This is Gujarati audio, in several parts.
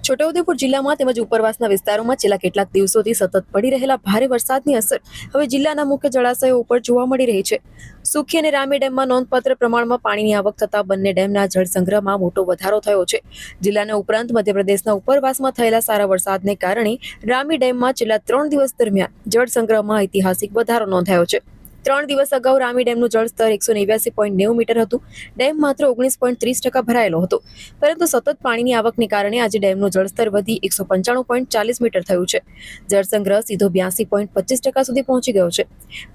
છોટાઉદેપુર જિલ્લામાં તેમજ ઉપરવાસના વિસ્તારોમાં છેલ્લા કેટલાક દિવસોથી સતત પડી રહેલા ભારે વરસાદની અસર હવે જિલ્લાના મુખ્ય જળાશયો ઉપર જોવા મળી રહી છે। સુખી અને રામી ડેમમાં નોંધપાત્ર પ્રમાણમાં પાણીની આવક થતા બંને ડેમના જળસંગ્રહમાં મોટો વધારો થયો છે। જિલ્લાના ઉપરાંત મધ્યપ્રદેશના ઉપરવાસમાં થયેલા સારા વરસાદને કારણે રામી ડેમમાં છેલ્લા 3 દિવસ દરમિયાન જળસંગ્રહમાં ઐતિહાસિક વધારો નોંધાયો છે। 3 દિવસ અગાઉ રામી ડેમનું જળસ્તર 189.90 મીટર હતું। ડેમ માત્ર 19.30% ભરાયેલો હતો, પરંતુ સતત પાણીની આવકને કારણે આજે ડેમનું જળસ્તર વધી 195.40 મીટર થયું છે। જળસંગ્રહ સીધો 82.25% સુધી પહોંચી ગયો છે।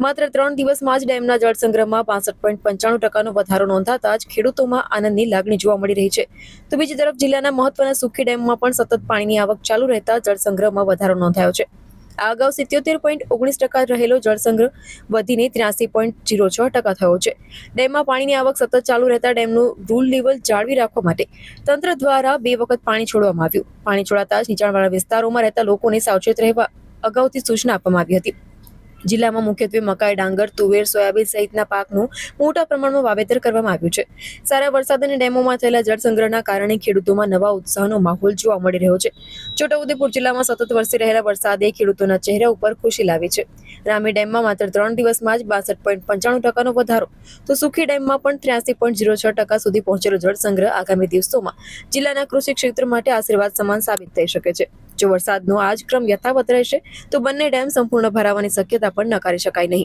માત્ર 3 દિવસમાં જ ડેમના જળસંગ્રહમાં 65.95%નો વધારો નોંધાતા જ ખેડૂતોમાં આનંદની લાગણી જોવા મળી રહી છે। તો બીજી તરફ જિલ્લાના મહત્વના સુખી ડેમમાં પણ સતત પાણીની આવક ચાલુ રહેતા જળસંગ્રહમાં વધારો નોંધાયો છે। આ અગાઉ 77.19% રહેલો જળસંગ્રહ વધીને 83.06% થયો છે। ડેમમાં પાણીની આવક સતત ચાલુ રહેતા ડેમનું રૂલ લેવલ જાળવી રાખવા માટે તંત્ર દ્વારા 2 વખત પાણી છોડવામાં આવ્યું। પાણી છોડાતા જ નીચાણવાળા વિસ્તારોમાં રહેતા લોકોને સાવચેત રહેવા અગાઉથી સૂચના આપવામાં આવી હતી। જિલ્લામાં મુખ્યત્વે મકાઈ, ડાંગર, તુવેર, સોયાબીન સહિતના પાકનું મોટા પ્રમાણમાં વાવેતર કરવામાં આવ્યું છે। સારા વરસાદ અને ડેમોમાં થયેલા જળસંગ્રહના કારણે ખેડૂતોમાં નવા ઉત્સાહનો માહોલ જોવા મળી રહ્યો છે। છોટાઉદેપુર જિલ્લામાં સતત વરસી રહેલા વરસાદે ખેડૂતોના ચહેરા ઉપર ખુશી લાવી છે। રામી ડેમમાં માત્ર 3 દિવસમાં જ 62.95%નો વધારો, તો સુખી ડેમમાં પણ 83.06% સુધી પહોંચેલો જળસંગ્રહ આગામી દિવસોમાં જિલ્લાના કૃષિ ક્ષેત્ર માટે આશીર્વાદ સમાન સાબિત થઈ શકે છે। જો વરસાદનો આ જ ક્રમ યથાવત રહેશે તો બંને ડેમ સંપૂર્ણ ભરાવાની શક્યતા પણ નકારી શકાય નહીં।